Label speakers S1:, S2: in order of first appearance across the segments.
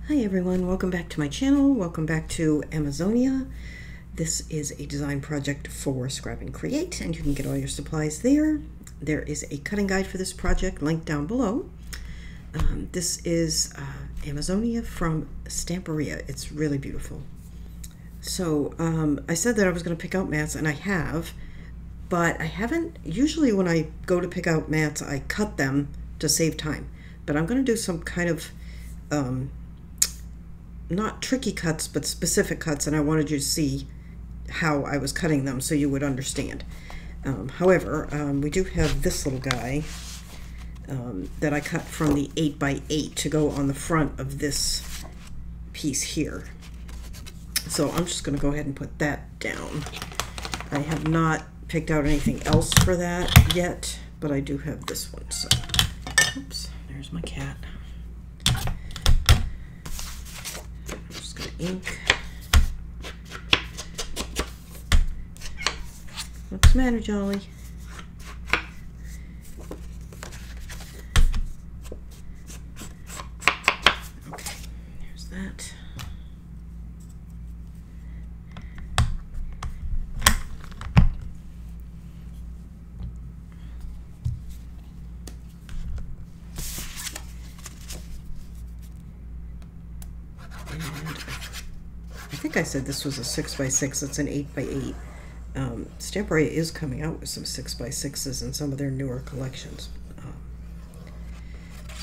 S1: Hi everyone, welcome back to my channel. Welcome back to Amazonia. This is a design project for Scrap and Create, and you can get all your supplies there. There is a cutting guide for this project linked down below. This is Amazonia from Stamperia. It's really beautiful. So I said that I was going to pick out mats, and I have, but I haven't. Usually when I go to pick out mats, I cut them to save time. But I'm going to do some kind of not tricky cuts, but specific cuts, and I wanted you to see how I was cutting them so you would understand. However, we do have this little guy that I cut from the 8x8 to go on the front of this piece here. So I'm just going to go ahead and put that down. I have not picked out anything else for that yet, but I do have this one. So, oops, there's my cat. Ink. What's the matter, Jolly? Okay, there's that. I think I said this was a 6x6. It's an 8x8. Stamperia is coming out with some 6x6s in some of their newer collections.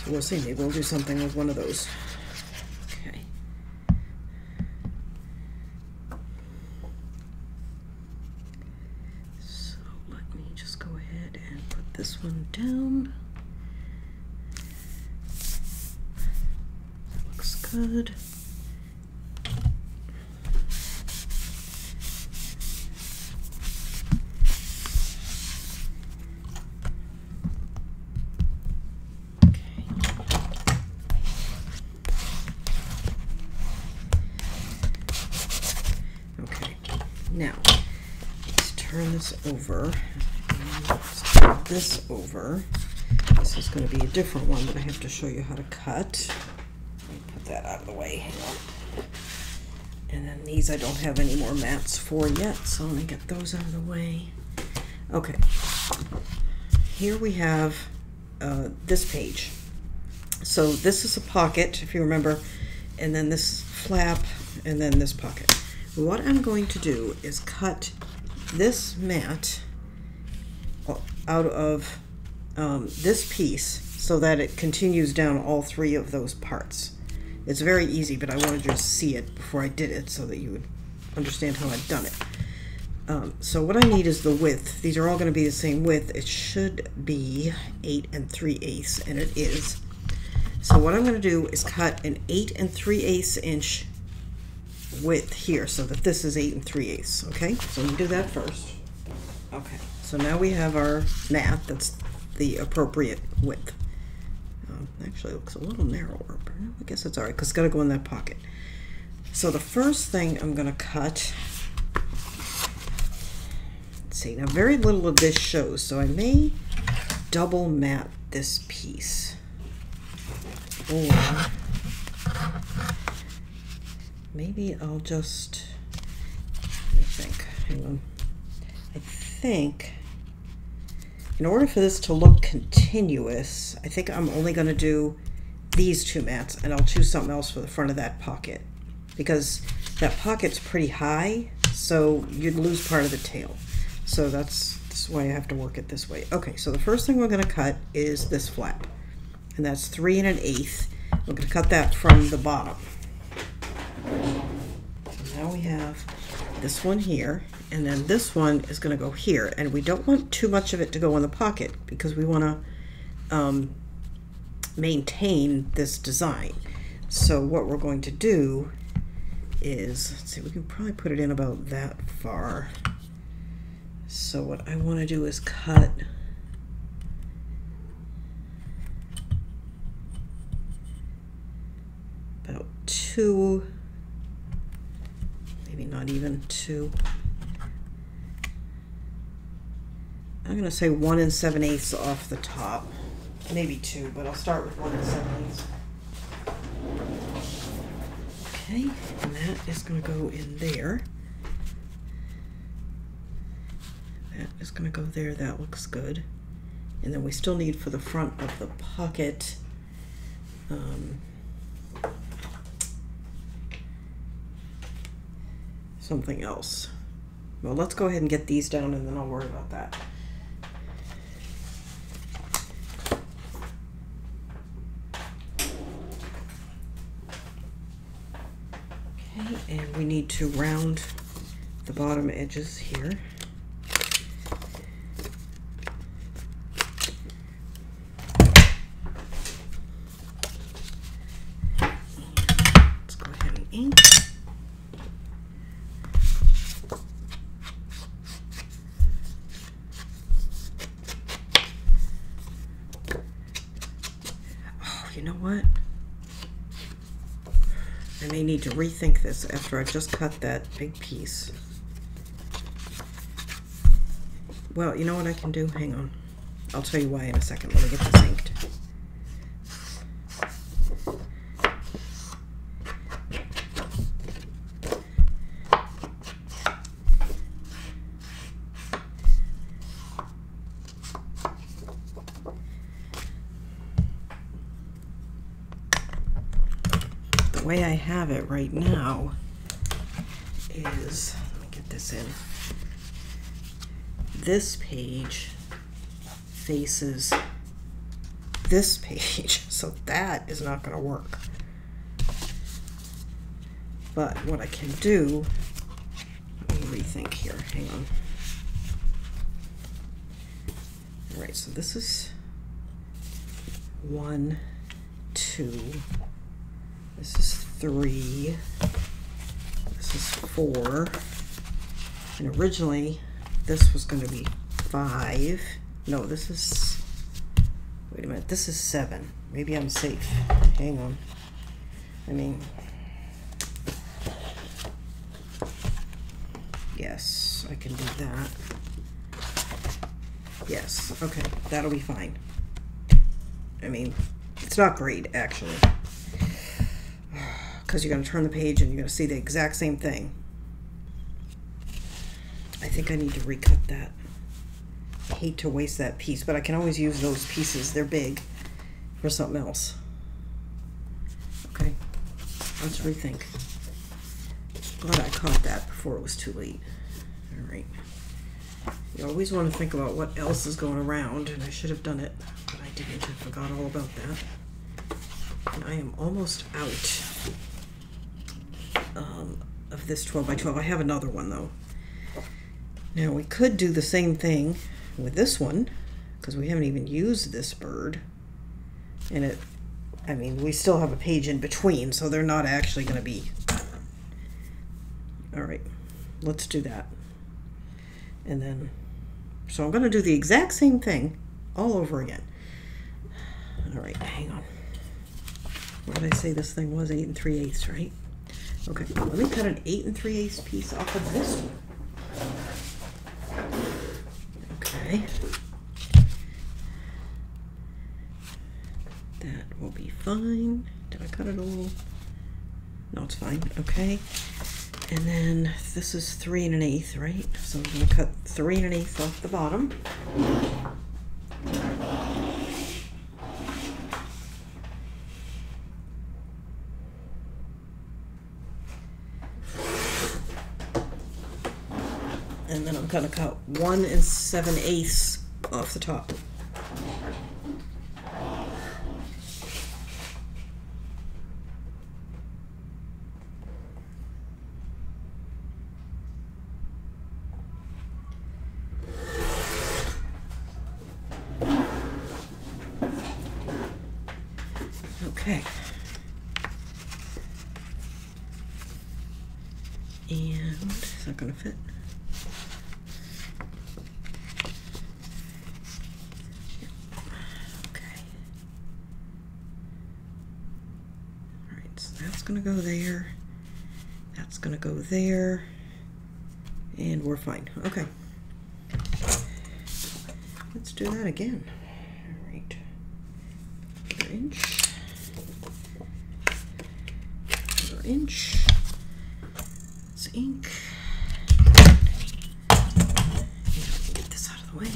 S1: So we'll see. Maybe we'll do something with one of those. Okay. So let me just go ahead and put this one down. That looks good. Now, let's turn this over. Let's turn this over. This is going to be a different one that I have to show you how to cut. Let me put that out of the way. Hang on. And then these I don't have any more mats for yet, so let me get those out of the way. Okay. Here we have this page. So this is a pocket, if you remember, and then this flap, and then this pocket. What I'm going to do is cut this mat out of this piece so that it continues down all three of those parts. It's very easy, but I wanted you to see it before I did it so that you would understand how I've done it. So what I need is the width. These are all going to be the same width. It should be 8 3/8, and it is. So what I'm going to do is cut an 8 3/8 inch width here so that this is 8 3/8. Okay, so we do that first. Okay, so now we have our mat that's the appropriate width. Actually, it looks a little narrower, but I guess it's all right because it's got to go in that pocket. So the first thing I'm going to cut, let's see, now very little of this shows, so I may double mat this piece, or maybe I'll just, let me think, hang on. I think in order for this to look continuous, I think I'm only going to do these two mats, and I'll choose something else for the front of that pocket because that pocket's pretty high, so you'd lose part of the tail. So that's why I have to work it this way. Okay, so the first thing we're going to cut is this flap, and that's 3 1/8. We're going to cut that from the bottom. So now we have this one here, and then this one is going to go here, and we don't want too much of it to go in the pocket because we want to maintain this design. So what we're going to do is, let's see, we can probably put it in about that far. So what I want to do is cut about 2, maybe not even 2. I'm going to say 1 7/8 off the top. Maybe 2, but I'll start with 1 7/8. Okay, and that is going to go in there. That is going to go there. That looks good. And then we still need for the front of the pocket something else. Well, let's go ahead and get these down and then I'll worry about that. Okay, and we need to round the bottom edges here. Let's go ahead and ink. You know what? I may need to rethink this after I've just cut that big piece. Well, you know what I can do? Hang on. I'll tell you why in a second. Let me get this inked. The way I have it right now is, let me get this in. This page faces this page, so that is not going to work. But what I can do, let me rethink here, hang on. All right, so this is 1, 2, this is 3, this is 4, and originally this was going to be 5. No, this is, wait a minute, this is 7. Maybe I'm safe. Hang on. I mean, yes, I can do that. Yes, okay, that'll be fine. I mean, it's not great, actually, because you're going to turn the page and you're going to see the exact same thing. I think I need to recut that. I hate to waste that piece, but I can always use those pieces. They're big for something else. Okay, let's rethink. Glad I caught that before it was too late. All right. You always want to think about what else is going around, and I should have done it, but I didn't. I forgot all about that. And I am almost out of this 12 by 12. I have another one though. Now we could do the same thing with this one, because we haven't even used this bird. And it, I mean, we still have a page in between, so they're not actually going to be. All right, let's do that. And then, so I'm going to do the exact same thing all over again. All right, hang on. What did I say this thing was? 8 3/8, right? Okay, let me cut an 8 3/8 piece off of this one. Okay. That will be fine. Did I cut it a little? No, it's fine. Okay. And then this is 3 1/8, right? So I'm going to cut 3 1/8 off the bottom. And then I'm going to cut 1 7/8 off the top. Okay. And is that going to fit? That's going to go there, that's going to go there, and we're fine. Okay, let's do that again. All right, 1 inch, 1 inch. ink. Get this out of the way.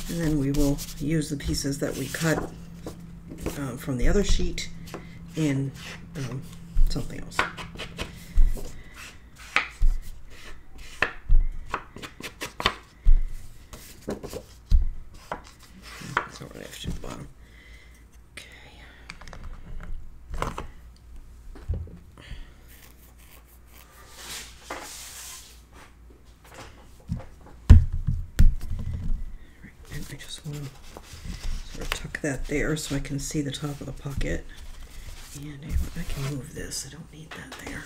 S1: And then we will use the pieces that we cut from the other sheet in something else. So we're going to the bottom. Okay. And I just want to sort of tuck that there so I can see the top of the pocket. And I can move this. I don't need that there.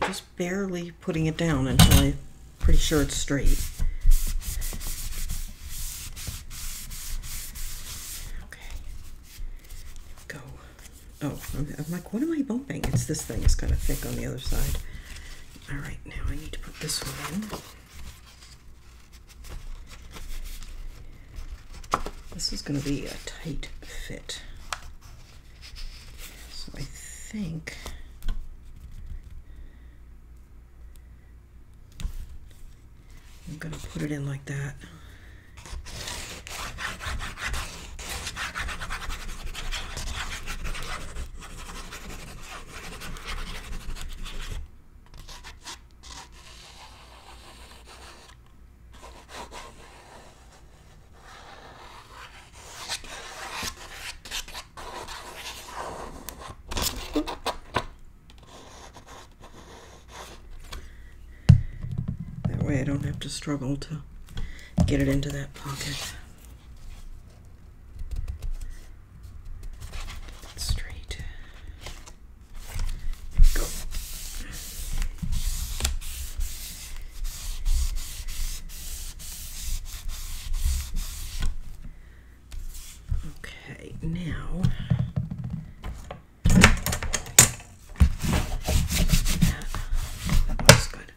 S1: Just barely putting it down until I'm pretty sure it's straight. Okay, go. Oh, I'm like, what am I bumping? It's this thing. It's kind of thick on the other side. All right, now I need to put this one in. This is going to be a tight fit. So I think I'm going to put it in like that. I don't have to struggle to get it into that pocket. Get it straight. Go. Okay, now that looks good.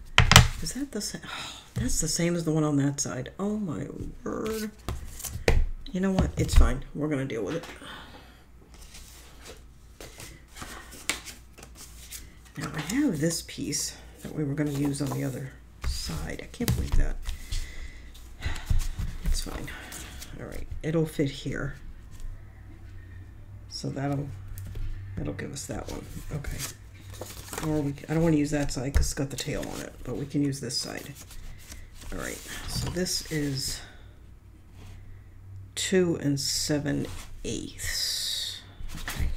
S1: Is that the same? Oh, that's the same as the one on that side. Oh my word. You know what? It's fine. We're going to deal with it. Now I have this piece that we were going to use on the other side. I can't believe that. It's fine. All right. It'll fit here. So that'll give us that one. Okay. Or I don't want to use that side because it's got the tail on it, but we can use this side. All right, so this is 2 7/8. Okay.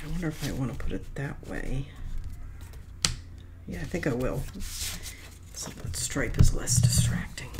S1: I wonder if I want to put it that way. Yeah, I think I will. So that stripe is less distracting.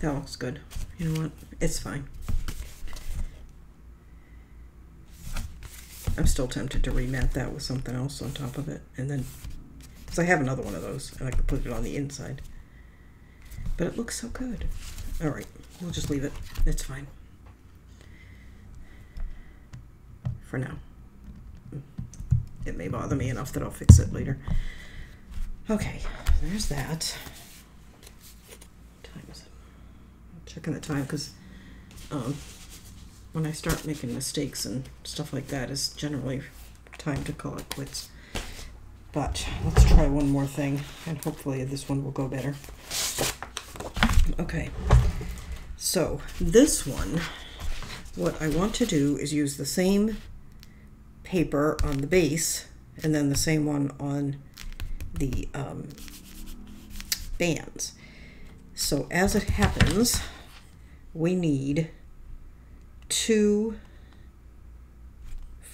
S1: That looks good. You know what? It's fine. I'm still tempted to remat that with something else on top of it, and then, because I have another one of those, and I could put it on the inside. But it looks so good. All right, we'll just leave it. It's fine. For now. It may bother me enough that I'll fix it later. Okay, there's that. What time is it? I'm checking the time because when I start making mistakes and stuff like that, it's generally time to call it quits. But let's try one more thing, and hopefully this one will go better. Okay, so this one, what I want to do is use the same paper on the base and then the same one on the bands. So as it happens, we need 2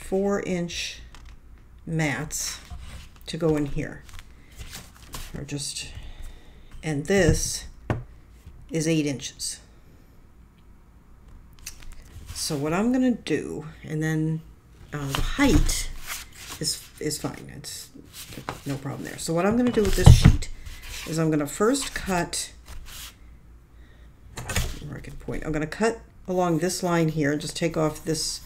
S1: 4-inch mats to go in here, or just, and this is 8 inches. So what I'm gonna do, and then the height is fine, it's no problem there. So what I'm gonna do with this sheet is I'm gonna first cut, where I can point, I'm gonna cut along this line here and just take off this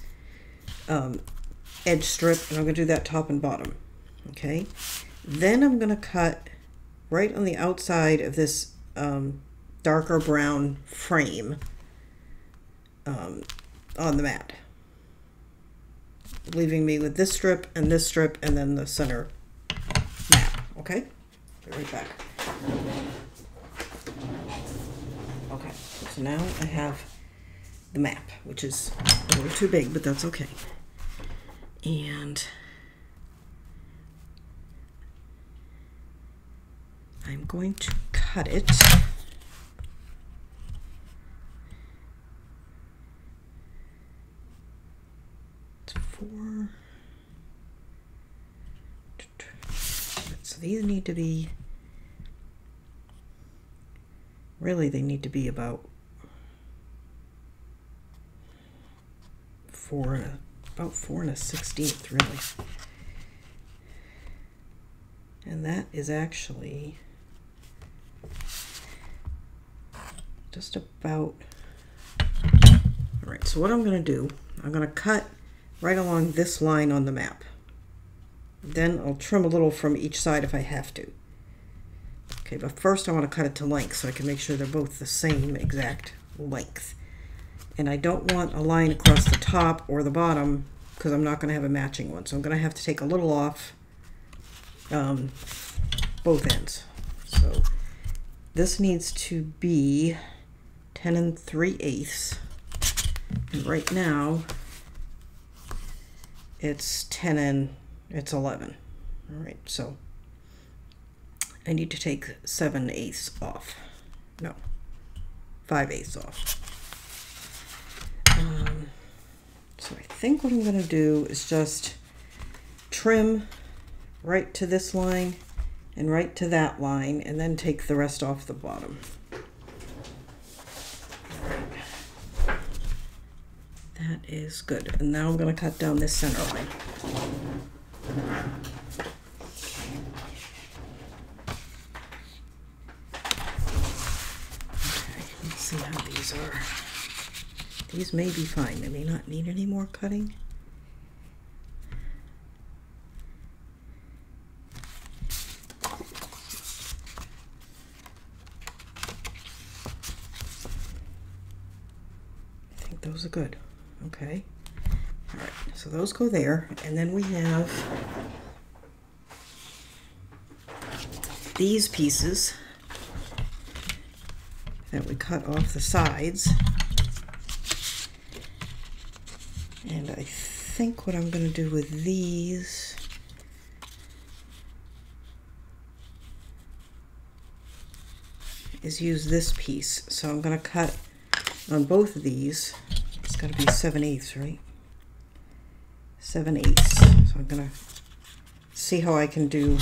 S1: edge strip, and I'm gonna do that top and bottom. Okay, then I'm gonna cut right on the outside of this darker brown frame on the mat, leaving me with this strip and then the center mat. Okay, be right back. Okay, so now I have the map, which is a little too big, but that's okay. And I'm going to cut it. It's 4. So these need to be, really they need to be about 4 1/16, really. And that is actually just about, all right, so what I'm going to do, I'm going to cut right along this line on the map. Then I'll trim a little from each side if I have to. Okay, but first I want to cut it to length so I can make sure they're both the same exact length. And I don't want a line across the top or the bottom because I'm not going to have a matching one. So I'm going to have to take a little off both ends. So this needs to be 10 3/8. And right now it's 10 11. All right, so I need to take 7/8 off. No, 5/8 off. So I think what I'm going to do is just trim right to this line and right to that line, and then take the rest off the bottom. That is good. And now I'm going to cut down this center line. Okay, let's see how these are. These may be fine. They may not need any more cutting. I think those are good. Okay. All right. So those go there. And then we have these pieces that we cut off the sides. And I think what I'm going to do with these is use this piece. So I'm going to cut on both of these. It's got to be 7/8, right? 7/8. So I'm going to see how I can do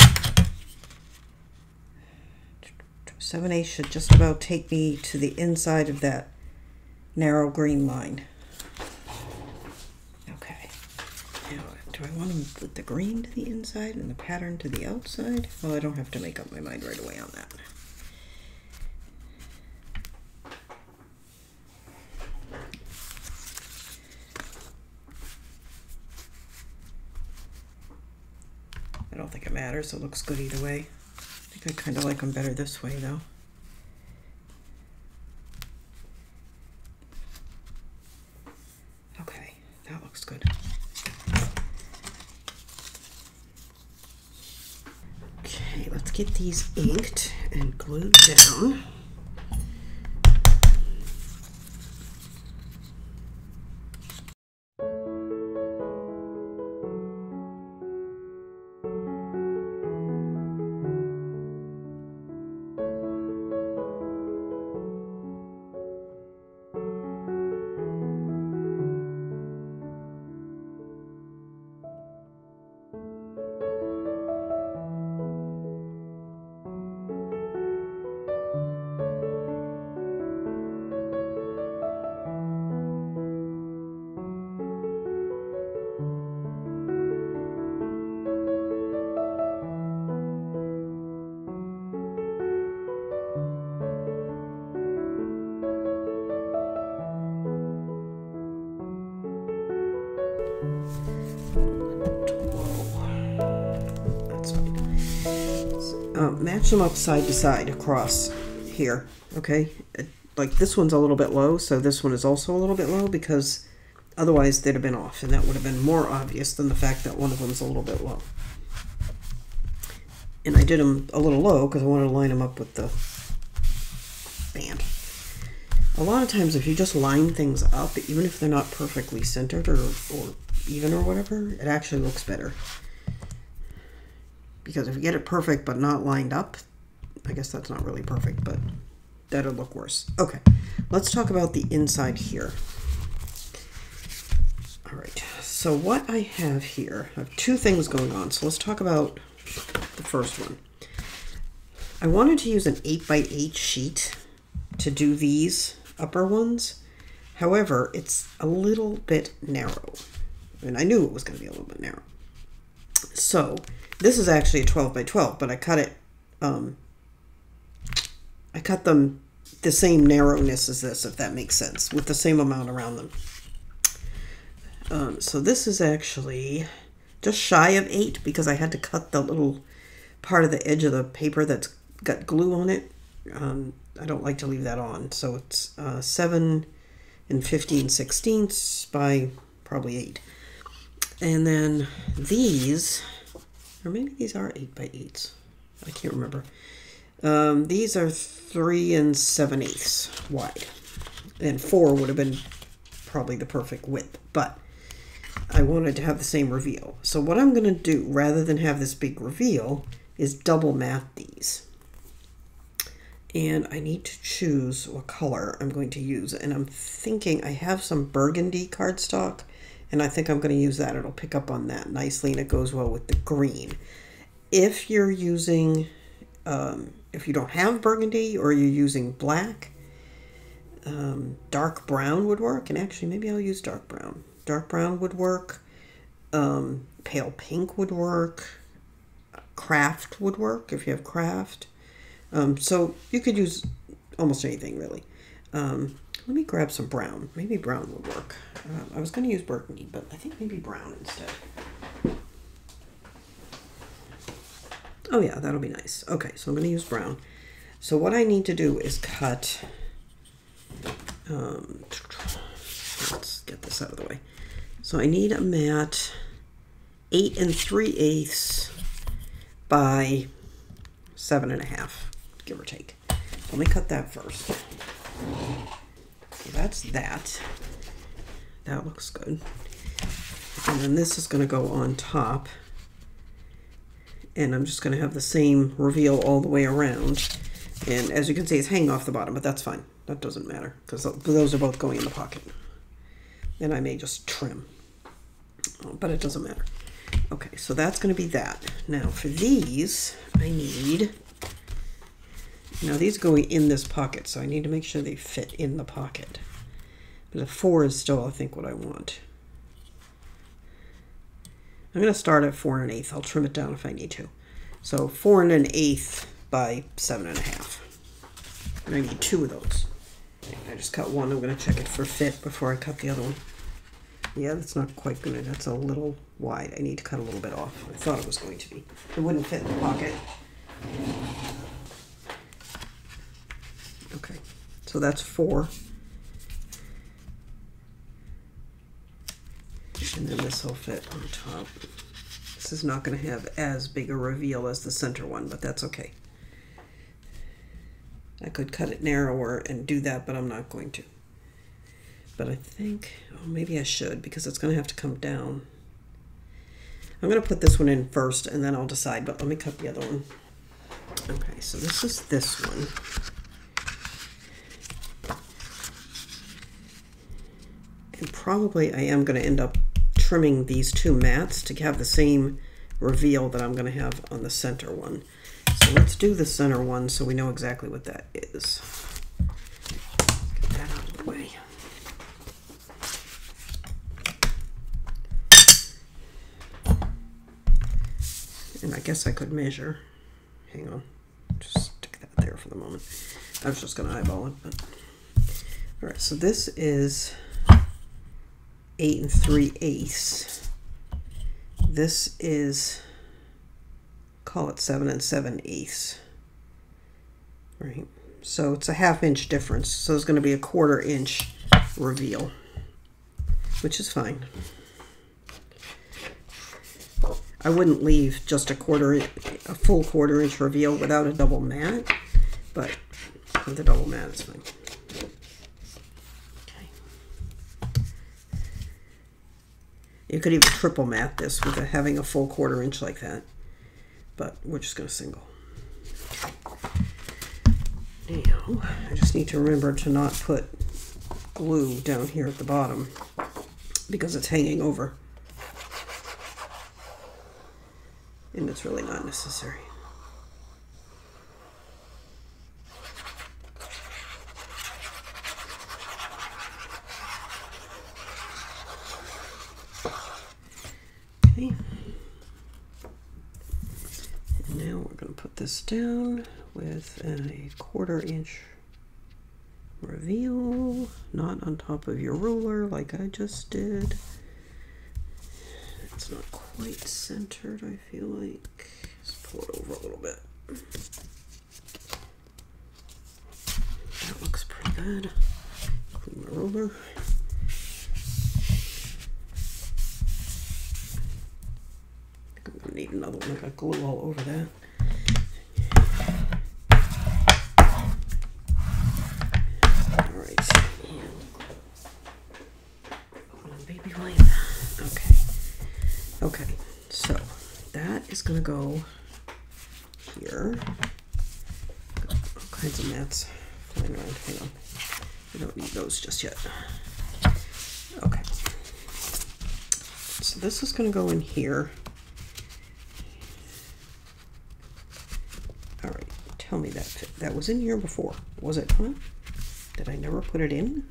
S1: 7/8 should just about take me to the inside of that narrow green line. Okay. Now, do I want to put the green to the inside and the pattern to the outside? Well, I don't have to make up my mind right away on that. I don't think it matters. It looks good either way. I think I kind of like them better this way, though. Okay, that looks good. Okay, let's get these inked and glued down. Match them up side to side across here, okay? Like this one's a little bit low, so this one is also a little bit low, because otherwise they'd have been off, and that would have been more obvious than the fact that one of them's a little bit low. And I did them a little low because I wanted to line them up with the band. A lot of times if you just line things up, even if they're not perfectly centered or even or whatever, it actually looks better. Because if you get it perfect but not lined up, I guess that's not really perfect, but that'll look worse. Okay, let's talk about the inside here. All right, so what I have here, I have two things going on. So let's talk about the first one. I wanted to use an 8x8 sheet to do these upper ones. However, it's a little bit narrow. And I knew it was going to be a little bit narrow. So this is actually a 12x12, but I cut it, I cut them the same narrowness as this, if that makes sense, with the same amount around them. So this is actually just shy of 8 because I had to cut the little part of the edge of the paper that's got glue on it. I don't like to leave that on. So it's 7 15/16 by probably 8. And then these, or maybe these are 8x8s. I can't remember. These are 3 7/8 wide. And 4 would have been probably the perfect width. But I wanted to have the same reveal. So what I'm going to do, rather than have this big reveal, is double mat these. And I need to choose what color I'm going to use. And I'm thinking I have some burgundy cardstock, and I think I'm going to use that. It'll pick up on that nicely, and it goes well with the green. If you're using, if you don't have burgundy or you're using black, dark brown would work. And actually, maybe I'll use dark brown. Dark brown would work. Pale pink would work. Craft would work if you have craft. So you could use almost anything, really. Let me grab some brown. Maybe brown would work. I was going to use burgundy, but I think maybe brown instead. Oh yeah, that'll be nice. Okay, so I'm going to use brown. So what I need to do is cut... let's get this out of the way. So I need a mat 8 3/8 by 7.5, give or take. Let me cut that first. So that's that. That looks good. And then this is going to go on top. And I'm just going to have the same reveal all the way around. And as you can see, it's hanging off the bottom, but that's fine. That doesn't matter, because those are both going in the pocket. And I may just trim. But it doesn't matter. Okay, so that's going to be that. Now for these, I need Now these go in this pocket, so I need to make sure they fit in the pocket. But a 4 is still, I think, what I want. I'm going to start at 4 1/8. I'll trim it down if I need to. So 4 1/8 by 7 1/2. And I need 2 of those. I just cut one. I'm going to check it for fit before I cut the other one. Yeah, that's not quite good. That's a little wide. I need to cut a little bit off. I thought it was going to be. It wouldn't fit in the pocket. Okay, so that's 4. And then this will fit on top. This is not going to have as big a reveal as the center one, but that's okay. I could cut it narrower and do that, but I'm not going to. But I think, oh, maybe I should, because it's going to have to come down. I'm going to put this one in first, and then I'll decide, but let me cut the other one. Okay, so this is this one. And probably I am going to end up trimming these 2 mats to have the same reveal that I'm going to have on the center one. So let's do the center one so we know exactly what that is. Get that out of the way. And I guess I could measure. Hang on. Just stick that there for the moment. I was just going to eyeball it. But all right, so this is 8 3/8. This is, call it 7 7/8. Right. So it's a 1/2 inch difference. So there's going to be a 1/4 inch reveal, which is fine. I wouldn't leave just a full 1/4 inch reveal without a double mat, but with a double mat it's fine. You could even triple mat this with having a full 1/4 inch like that, but we're just going to single. Now, I just need to remember to not put glue down here at the bottom because it's hanging over. And it's really not necessary. Okay. And now we're going to put this down with a 1/4 inch reveal, not on top of your ruler like I just did. It's not quite centered, I feel like. Let's pull it over a little bit. That looks pretty good. Clean my ruler. I think I'm going to need another one. I got glue all over that. Alright. Put on baby wipe. Okay. Okay, so that is going to go here. Got all kinds of mats flying around. Hang on. We don't need those just yet. Okay. So this is going to go in here. All right. Tell me that fit. That was in here before. Was it not? Did I never put it in?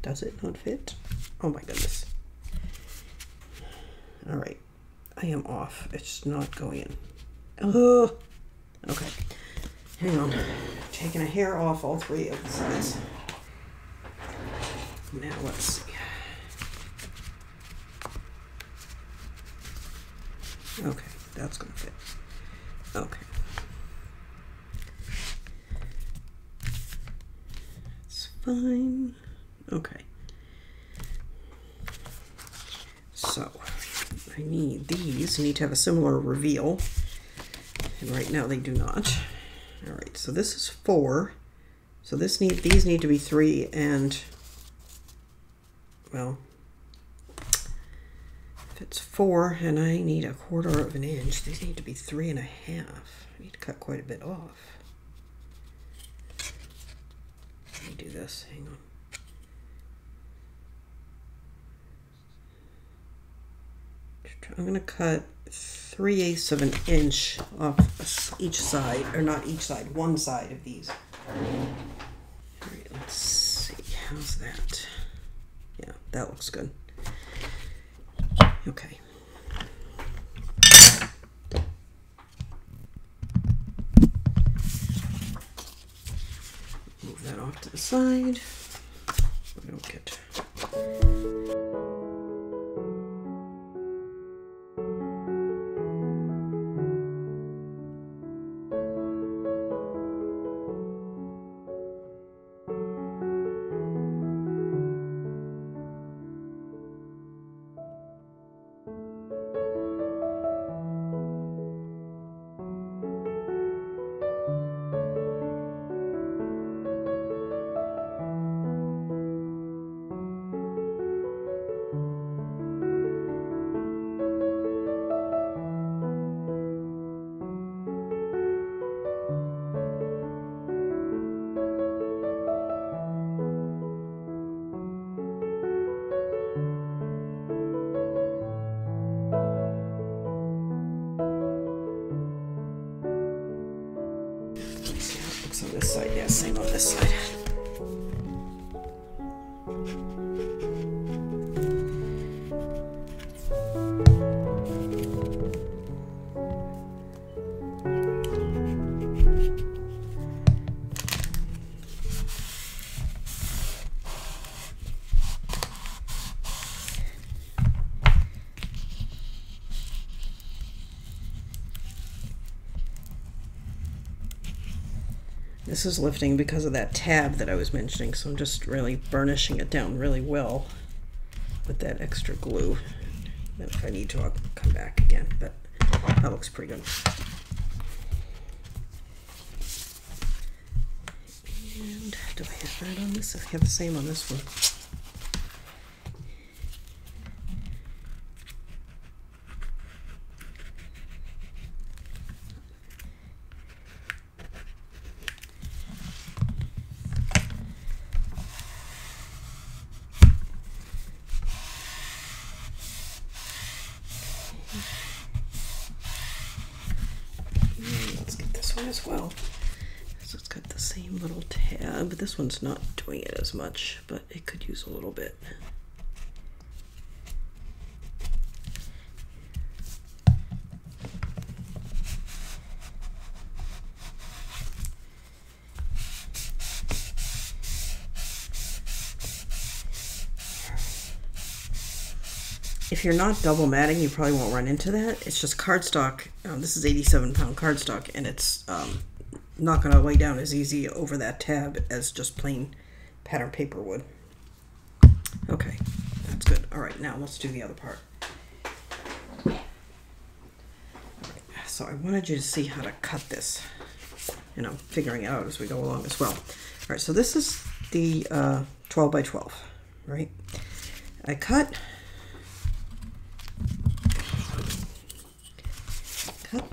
S1: Does it not fit? Oh my goodness. All right, I am off. It's not going in. Oh, okay. Hang on. Taking a hair off all 3 of the sides. Now let's see. Okay, that's going to fit. Okay. It's fine. Okay. So I need these need to have a similar reveal, and right now they do not. All right, so this is 4. So these need to be 3 and, well, if it's 4 and I need a 1/4 inch, these need to be 3 1/2. I need to cut quite a bit off. Let me do this. Hang on. I'm going to cut 3/8 of an inch off each side, or not each side, one side of these. All right, let's see, how's that? Yeah, that looks good. Okay. Move that off to the side. I don't get. On this side, yeah, same on this side. This is lifting because of that tab that I was mentioning, so I'm just really burnishing it down really well with that extra glue. Then if I need to, I'll come back again, but that looks pretty good. And do I have that on this? I have the same on this one. As well. So it's got the same little tab. This one's not doing it as much, but it could use a little bit. If you're not double matting, you probably won't run into that. It's just cardstock. This is 87-pound cardstock, and it's not going to lay down as easy over that tab as just plain pattern paper would. Okay, that's good. All right, now let's do the other part. All right, so I wanted you to see how to cut this. And I'm figuring it out as we go along as well. All right, so this is the 12 by 12, right? I cut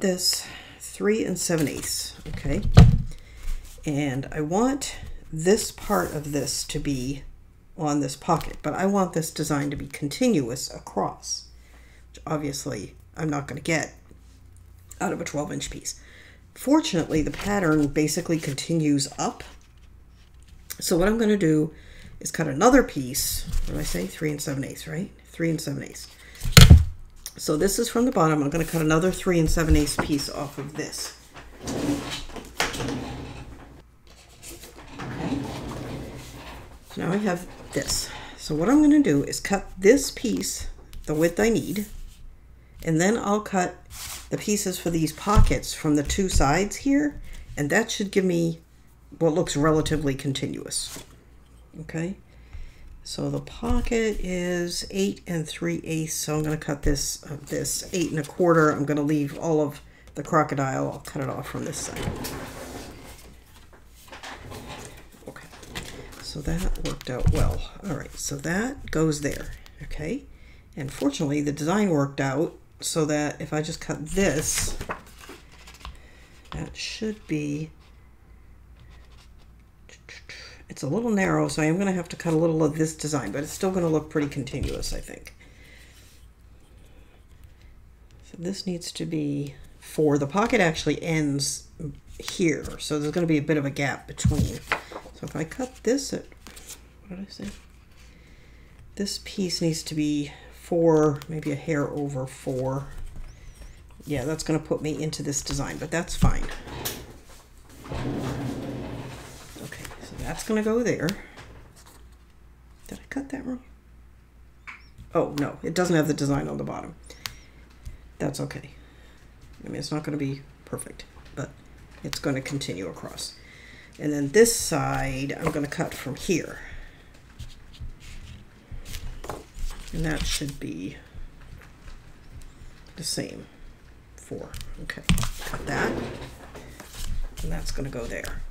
S1: this 3 7/8, okay? And I want this part of this to be on this pocket, but I want this design to be continuous across, which obviously I'm not going to get out of a 12-inch piece. Fortunately, the pattern basically continues up. So what I'm going to do is cut another piece. What did I say? 3 7/8, right? 3 7/8. So this is from the bottom. I'm going to cut another 3 7/8 piece off of this. Okay. So now I have this. So what I'm going to do is cut this piece the width I need, and then I'll cut the pieces for these pockets from the two sides here, and that should give me what looks relatively continuous. Okay. So the pocket is 8 3/8, so I'm going to cut this 8 1/4. I'm going to leave all of the crocodile. I'll cut it off from this side. Okay, so that worked out well. All right, so that goes there, okay? And fortunately, the design worked out so that if I just cut this, that should be... It's a little narrow, so I am going to have to cut a little of this design, but it's still going to look pretty continuous, I think. So this needs to be 4. The pocket actually ends here, so there's going to be a bit of a gap between. So if I cut this at, what did I say? This piece needs to be 4, maybe a hair over 4. Yeah, that's going to put me into this design, but that's fine. Okay, so that's going to go there. Did I cut that wrong? Oh, no, it doesn't have the design on the bottom. That's okay. I mean, it's not going to be perfect, but it's going to continue across. And then this side, I'm going to cut from here. And that should be the same. 4. Okay, cut that. And that's going to go there.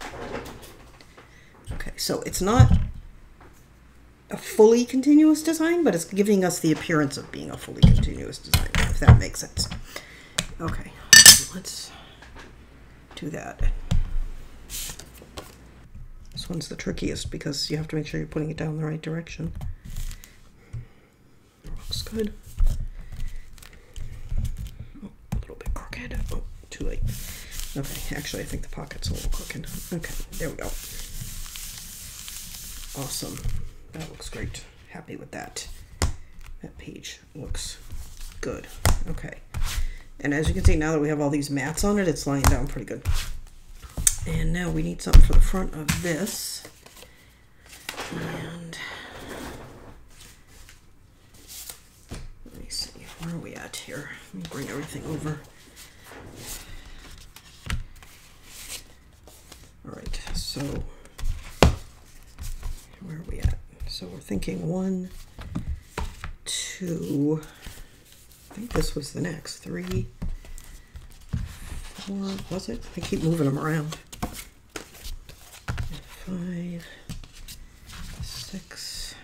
S1: Okay, so it's not a fully continuous design, but it's giving us the appearance of being a fully continuous design, if that makes sense. Okay, let's do that. This one's the trickiest because you have to make sure you're putting it down the right direction. Looks good. Oh, a little bit crooked. Oh, too late. Okay, actually I think the pocket's a little crooked. Okay, there we go. Awesome. That looks great. Happy with that. That page looks good. Okay. And as you can see, now that we have all these mats on it, it's laying down pretty good. And now we need something for the front of this. And let me see, where are we at here? Let me bring everything over. All right, so where are we at? So we're thinking 1, 2, I think this was the next, 3, 4, was it? I keep moving them around. 5, 6,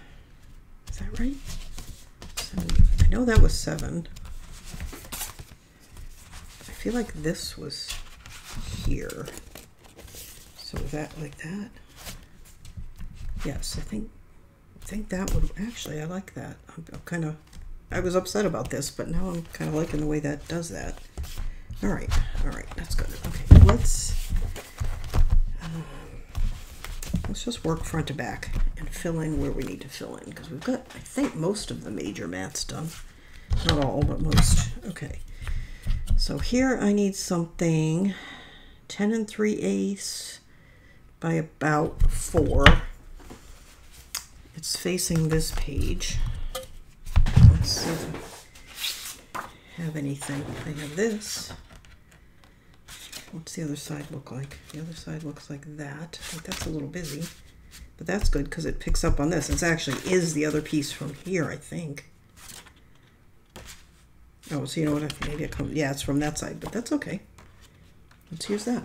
S1: is that right? 7, I know that was 7. I feel like this was here. So is that like that? Yes, I think that would, actually, I like that. I'm kind of, I was upset about this, but now I'm kind of liking the way that does that. All right, that's good. Okay, let's just work front to back and fill in where we need to fill in, because we've got, I think, most of the major mats done. Not all, but most. Okay, so here I need something 10 3/8 by about 4. It's facing this page. Let's see if I have anything. I have this. What's the other side look like? The other side looks like that. I think that's a little busy, but that's good because it picks up on this. It actually is the other piece from here, I think. Oh, so you know what? Maybe it comes. Yeah, it's from that side, but that's okay. Let's use that.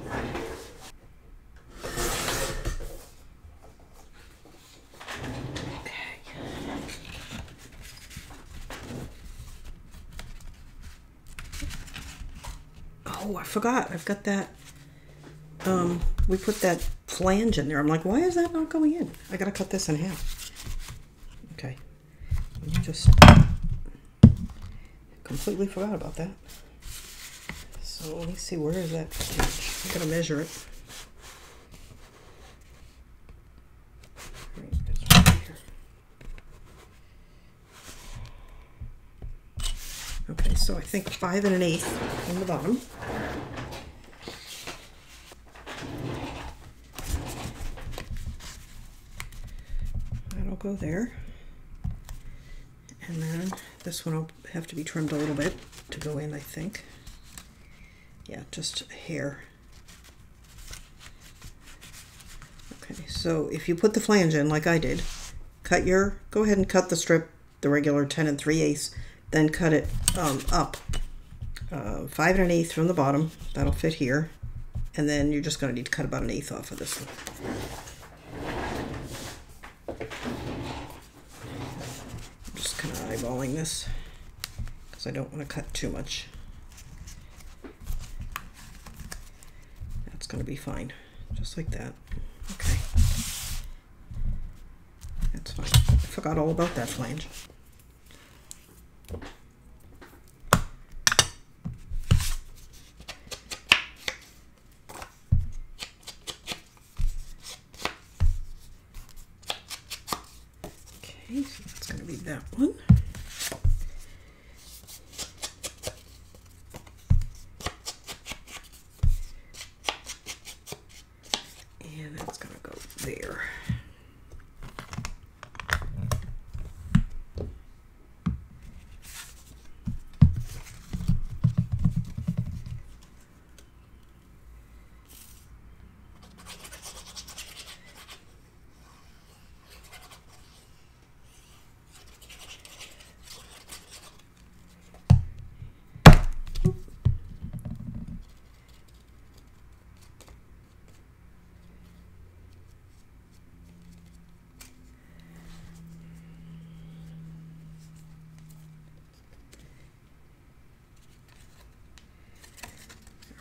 S1: Oh, I forgot. I've got that. We put that flange in there. I'm like, why is that not going in? I gotta cut this in half. Okay. Let me just completely forgot about that. So let me see, where is that flange? I gotta measure it. Right, that's right here. Okay, so I think 5 1/8 on the bottom. That'll go there. And then this one will have to be trimmed a little bit to go in, I think. Yeah, just a hair. Okay, so if you put the flange in like I did, go ahead and cut the strip, the regular 10 3/8, then cut it up 5 1/8 from the bottom. That'll fit here. And then you're just going to need to cut about 1/8 off of this one. I'm just kind of eyeballing this because I don't want to cut too much. That's going to be fine, just like that. Okay, that's fine. I forgot all about that flange. Okay, so that's going to be that one. And that's going to go there.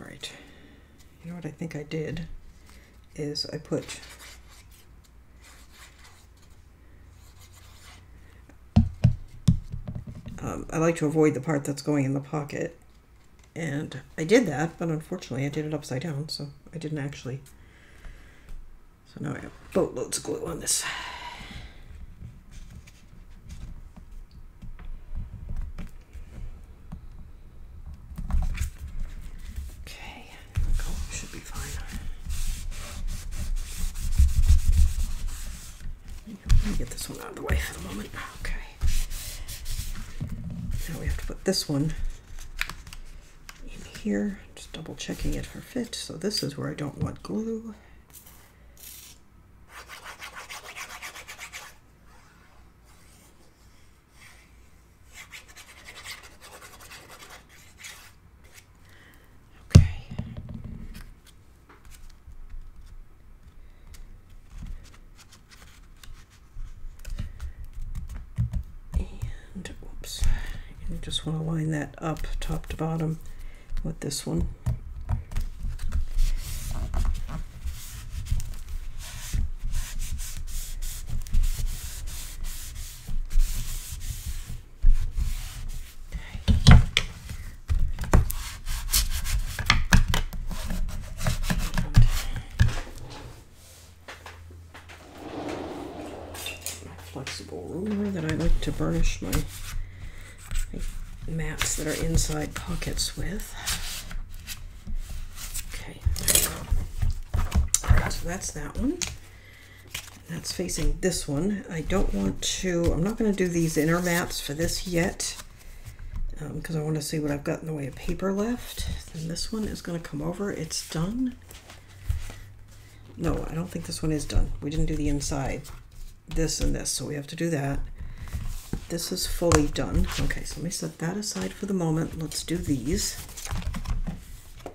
S1: All right, you know what I think I did is I put I like to avoid the part that's going in the pocket, and I did that, but unfortunately I did it upside down, so I didn't actually. So now I have boatloads of glue on this. Okay, go. Should be fine. Let me get this one out of the way for the moment. Okay. Now we have to put this one in here, just double checking it for fit. So this is where I don't want glue. Okay. And whoops. You just want to line that up top to bottom with this one. Flexible ruler that I like to burnish my mats that are inside pockets with. Okay, alright, so that's that one. That's facing this one. I don't want to, I'm not going to do these inner mats for this yet, because I want to see what I've got in the way of paper left. Then this one is going to come over. It's done. No, I don't think this one is done. We didn't do the inside. This and this, so we have to do that. This is fully done. Okay, so let me set that aside for the moment. Let's do these. All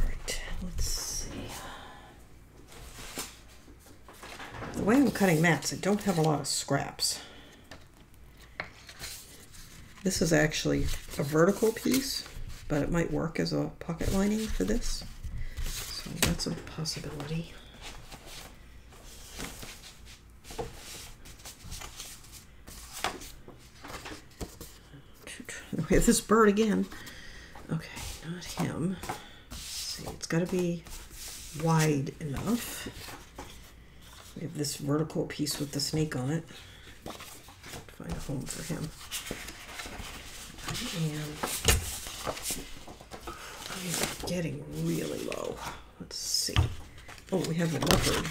S1: right, let's see. The way I'm cutting mats, I don't have a lot of scraps. This is actually a vertical piece, but it might work as a pocket lining for this. So that's a possibility. We have this bird again. Okay, not him. Let's see, it's got to be wide enough. We have this vertical piece with the snake on it. Find a home for him. And I'm getting really low. Let's see. Oh, we have the leopard.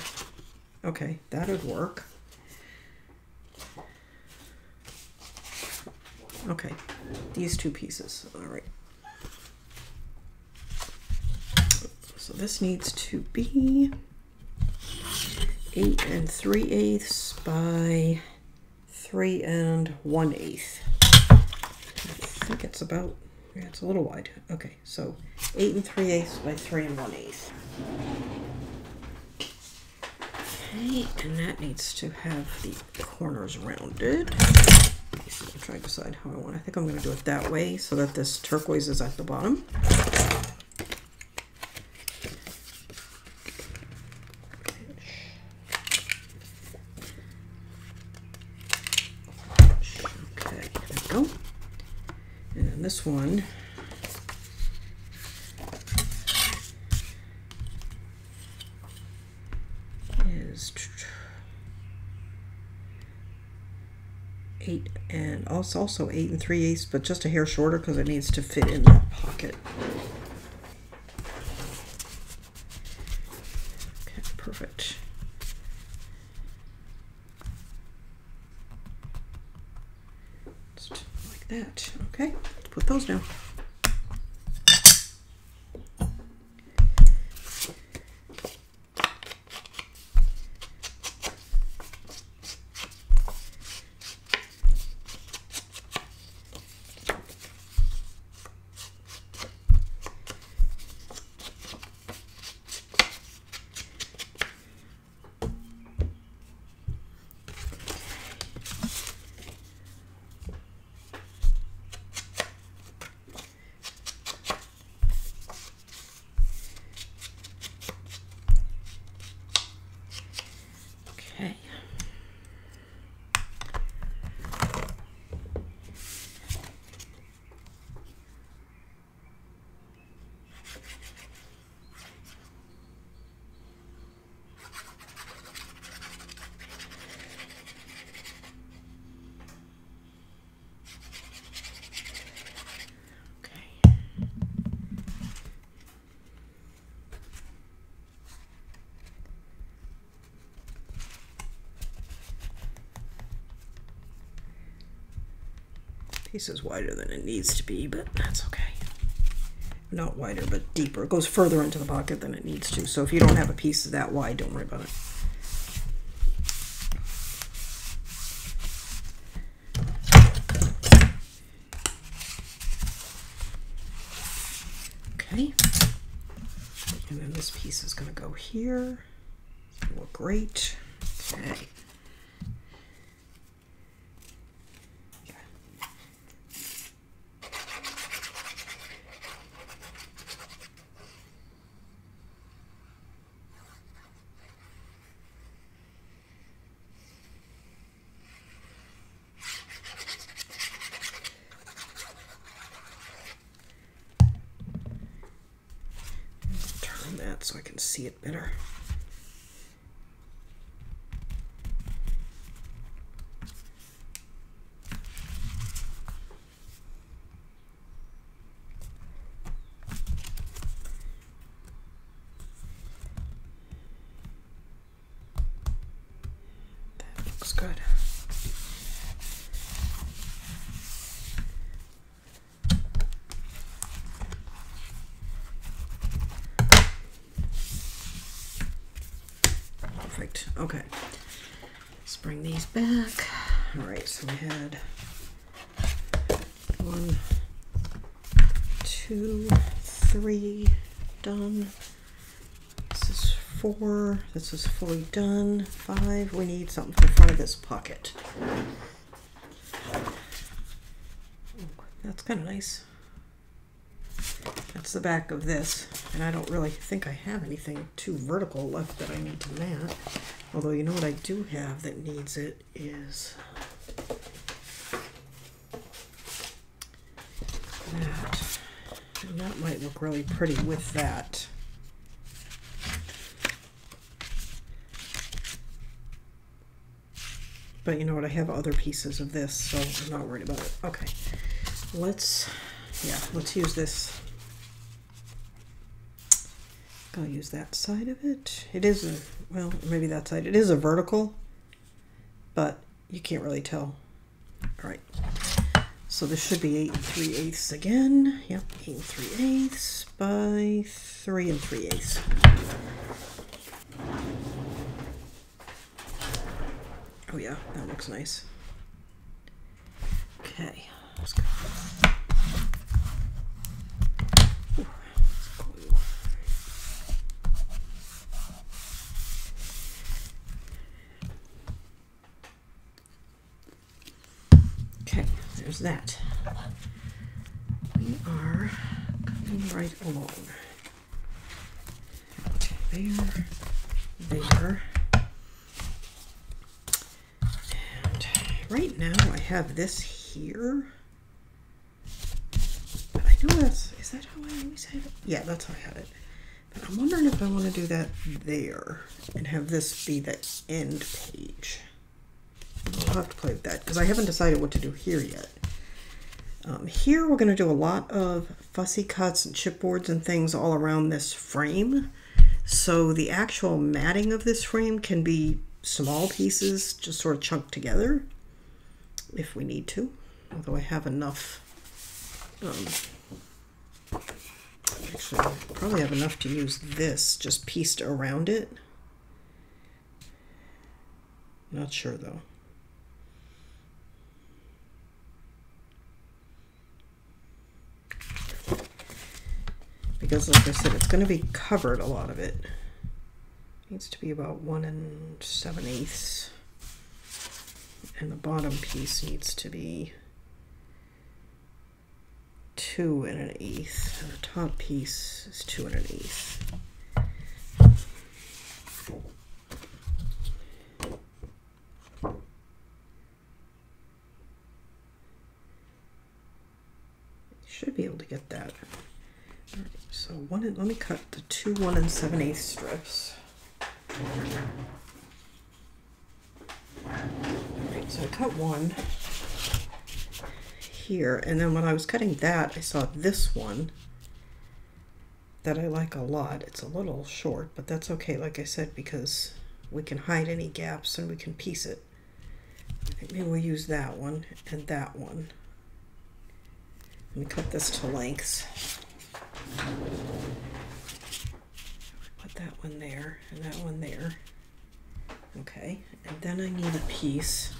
S1: Okay, that would work. Okay, these two pieces. All right. So this needs to be 8 3/8 by 3 1/8. I think it's about, yeah, it's a little wide. Okay, so 8 3/8 by 3 1/8. Okay, and that needs to have the corners rounded. I'm trying to decide how I want. I think I'm going to do it that way so that this turquoise is at the bottom. Okay, there we go. And this one is 8 and also 8 3/8, but just a hair shorter because it needs to fit in that pocket. Okay, perfect. Just like that. Okay, let's put those down. Okay. Piece is wider than it needs to be, but that's okay. Not wider, but deeper. It goes further into the pocket than it needs to. So if you don't have a piece that wide, don't worry about it. Okay. And then this piece is going to go here. It's going to look great. Okay. That so I can see it better. That looks good. Perfect. Okay. Let's bring these back. All right, so we had 1, 2, 3 done. This is 4. This is fully done. 5. We need something for the front of this pocket. Ooh, that's kind of nice. That's the back of this, and I don't really think I have anything too vertical left that I need to mat. Although, you know what I do have that needs it is that. And that might look really pretty with that. But you know what, I have other pieces of this, so I'm not worried about it. Okay, let's use this. I'll use that side of it. It is a, well, maybe that side. It is a vertical, but you can't really tell. All right. So this should be 8 3/8 again. Yep, 8 3/8 by 3 3/8. Oh yeah, that looks nice. Okay, let's go. There's that. We are coming right along. There, there. And right now I have this here. But I know is that how I always had it? Yeah, that's how I had it. But I'm wondering if I want to do that there and have this be the end page. I'll have to play with that because I haven't decided what to do here yet. Here we're going to do a lot of fussy cuts and chipboards and things all around this frame. So the actual matting of this frame can be small pieces just sort of chunked together if we need to. Although I have enough, actually I probably have enough to use this just pieced around it. Not sure though. Because like I said, it's going to be covered, a lot of it. Needs to be about 1 7/8. And the bottom piece needs to be 2 1/8. And the top piece is 2 1/8. Should be able to get that. All right, so let me cut the 2 1 7/8 strips. Alright, so I cut one here, and then when I was cutting that, I saw this one that I like a lot. It's a little short, but that's okay, like I said, because we can hide any gaps and we can piece it. I think maybe we'll use that one and that one. Let me cut this to lengths. Put that one there and that one there. Okay, and then I need a piece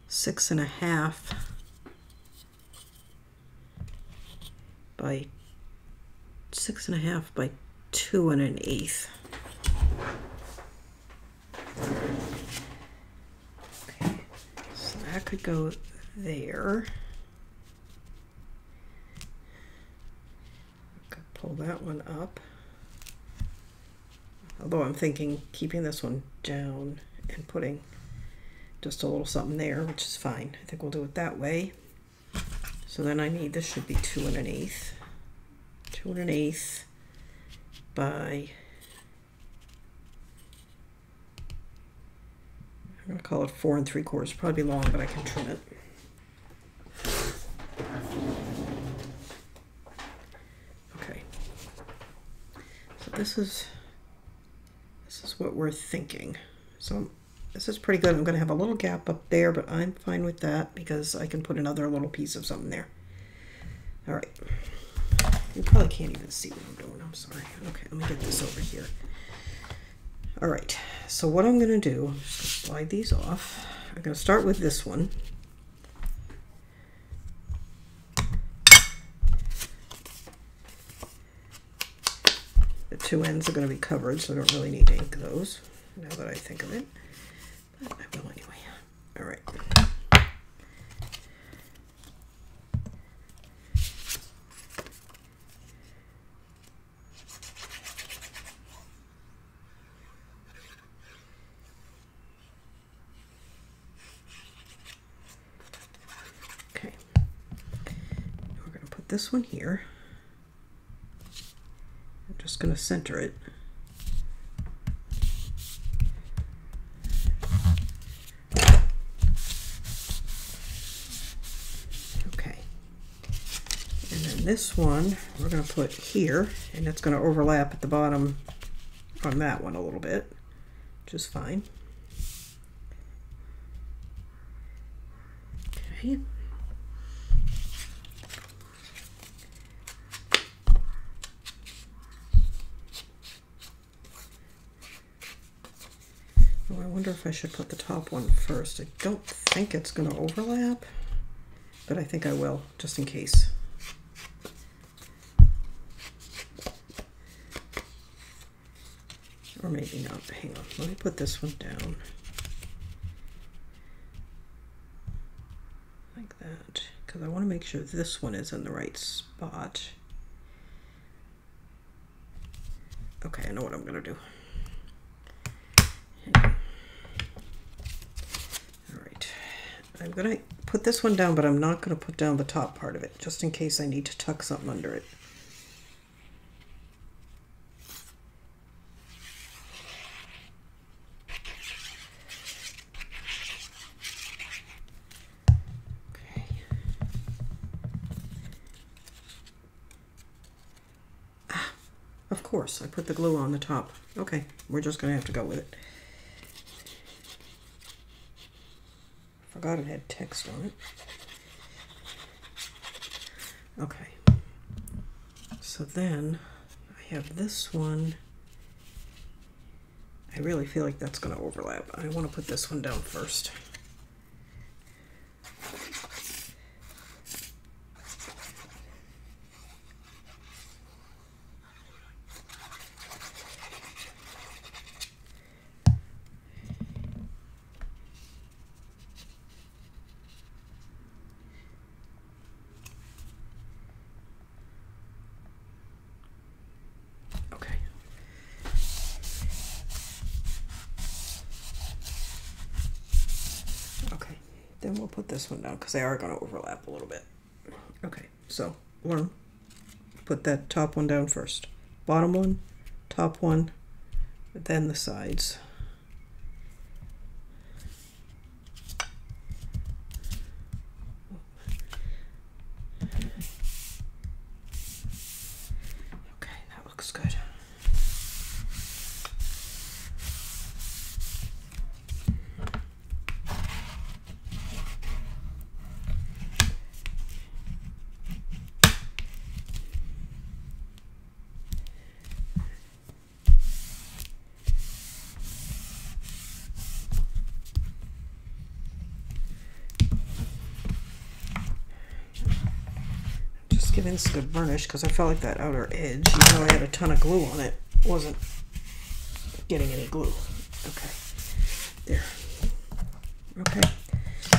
S1: six and a half by 6.5 by 2 1/8. Okay, so that could go there. Pull that one up. Although I'm thinking keeping this one down and putting just a little something there, which is fine. I think we'll do it that way. So then I need, this should be 2 1/8. 2 1/8 by, I'm going to call it 4 3/4. Probably long, but I can trim it. This is what we're thinking. So this is pretty good. I'm going to have a little gap up there, but I'm fine with that because I can put another little piece of something there. All right. You probably can't even see what I'm doing. I'm sorry. Okay, let me get this over here. All right. So what I'm going to do, I'm just going to slide these off. I'm going to start with this one. The two ends are going to be covered, so I don't really need to ink those, now that I think of it. But I will anyway. All right. Okay. We're going to put this one here. Just going to center it. Okay. And then this one we're going to put here, and it's going to overlap at the bottom on that one a little bit, which is fine. Okay. I wonder if I should put the top one first. I don't think it's going to overlap, but I think I will, just in case. Or maybe not. Hang on. Let me put this one down. Like that. Because I want to make sure this one is in the right spot. Okay, I know what I'm going to do. I'm going to put this one down, but I'm not going to put down the top part of it, just in case I need to tuck something under it. course, I put the glue on the top. Okay, we're just gonna have to go with it. Forgot it had text on it. Okay. So then I have this one. I really feel like that's gonna overlap. I want to put this one down first. Then we'll put this one down because they are going to overlap a little bit. Okay, so learn. Put that top one down first. Bottom one, top one, then the sides. Okay, that looks good. Giving this a good burnish because I felt like that outer edge, even though I had a ton of glue on it, wasn't getting any glue. Okay, there. Okay,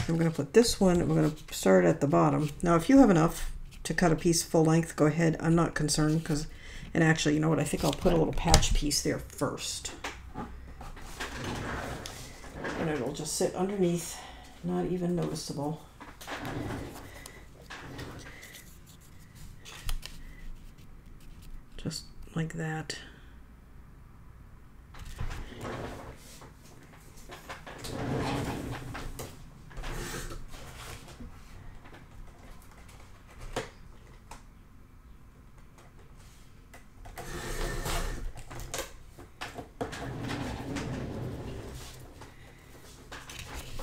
S1: I'm going to put this one, we're going to start at the bottom. Now if you have enough to cut a piece full length, go ahead. I'm not concerned because, and actually, you know what, I think I'll put a little patch piece there first. And it'll just sit underneath, not even noticeable. Just like that.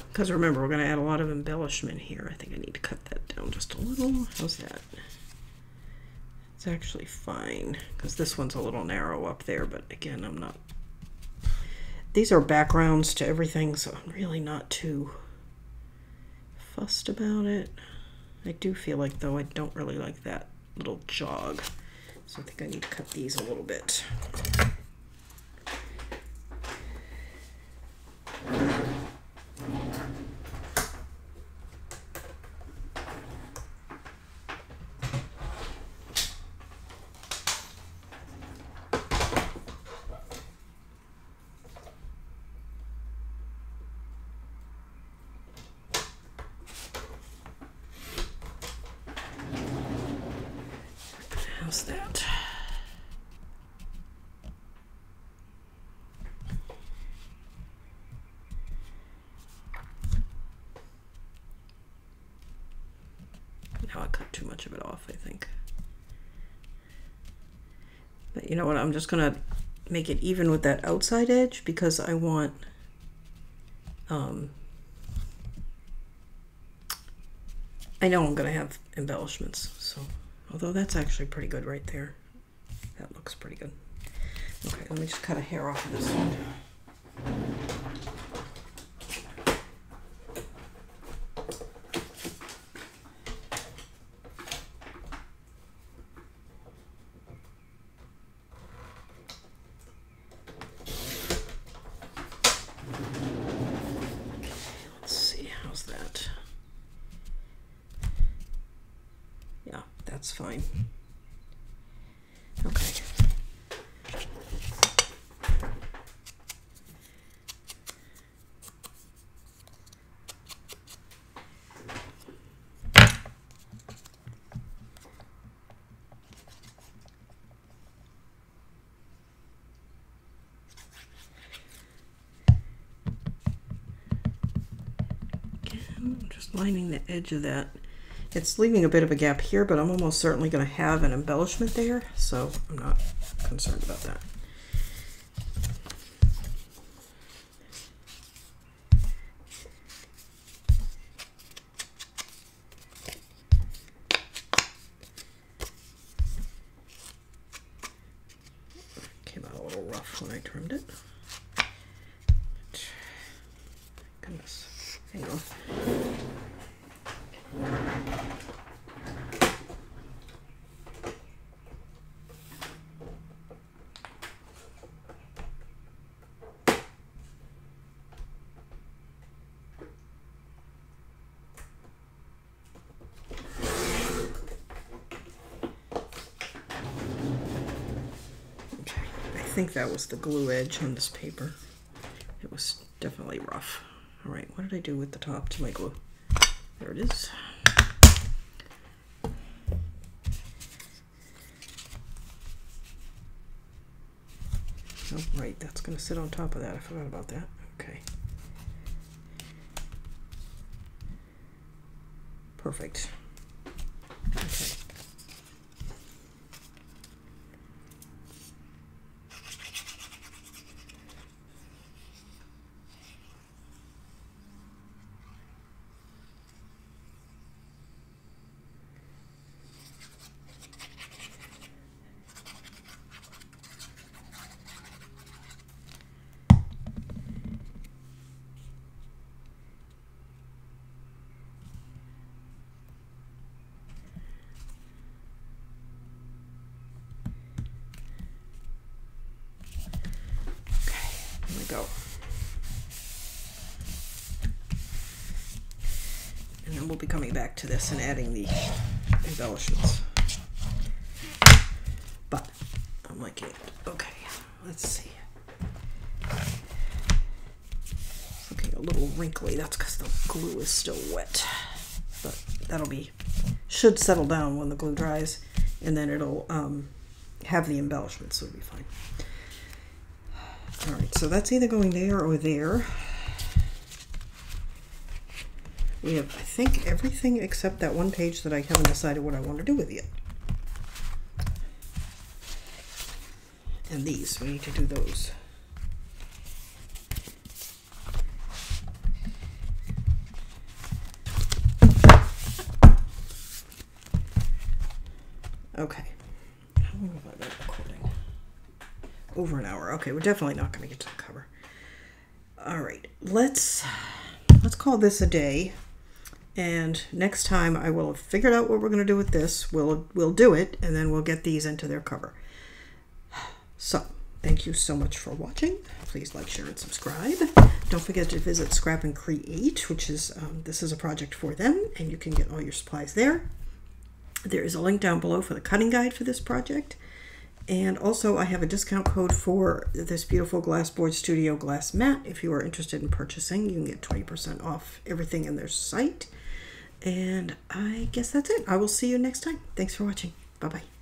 S1: Because remember, we're going to add a lot of embellishment here. I think I need to cut that down just a little. How's that? It's actually fine because this one's a little narrow up there, but again, I'm not, these are backgrounds to everything, so I'm really not too fussed about it. I do feel like, though, I don't really like that little jog, so I think I need to cut these a little bit. How's that? Now I cut too much of it off, I think. But you know what? I'm just gonna make it even with that outside edge because I want I know I'm gonna have embellishments, so although that's actually pretty good right there. That looks pretty good. Okay, let me just cut a hair off of this one. Let's see, how's that? Yeah, that's fine. Okay. Again, I'm just lining the edge of that. It's leaving a bit of a gap here, but I'm almost certainly going to have an embellishment there, so I'm not concerned about that. Came out a little rough when I trimmed it. Goodness. Hang on. I think that was the glue edge on this paper. It was definitely rough. All right, what did I do with the top to my glue? There it is. Oh, right, that's going to sit on top of that. I forgot about that. Okay. Perfect. Okay. Go. And then we'll be coming back to this and adding the embellishments. But I'm liking it. Okay, let's see. Looking a little wrinkly. That's because the glue is still wet. But should settle down when the glue dries, and then it'll have the embellishments, so it'll be fine. All right, so that's either going there or there. We have, I think, everything except that one page that I haven't decided what I want to do with yet. And these, we need to do those. Okay. How long have I been recording? Over an hour. Okay, we're definitely not going to get to the cover. All right, let's call this a day. And next time I will have figured out what we're going to do with this. We'll do it, and then we'll get these into their cover. So, thank you so much for watching. Please like, share, and subscribe. Don't forget to visit Scrap and Create, which is this is a project for them, and you can get all your supplies there. There is a link down below for the cutting guide for this project. And also I have a discount code for this beautiful Glassboard Studio glass mat. If you are interested in purchasing, you can get 20% off everything in their site. And I guess that's it. I will see you next time. Thanks for watching. Bye-bye.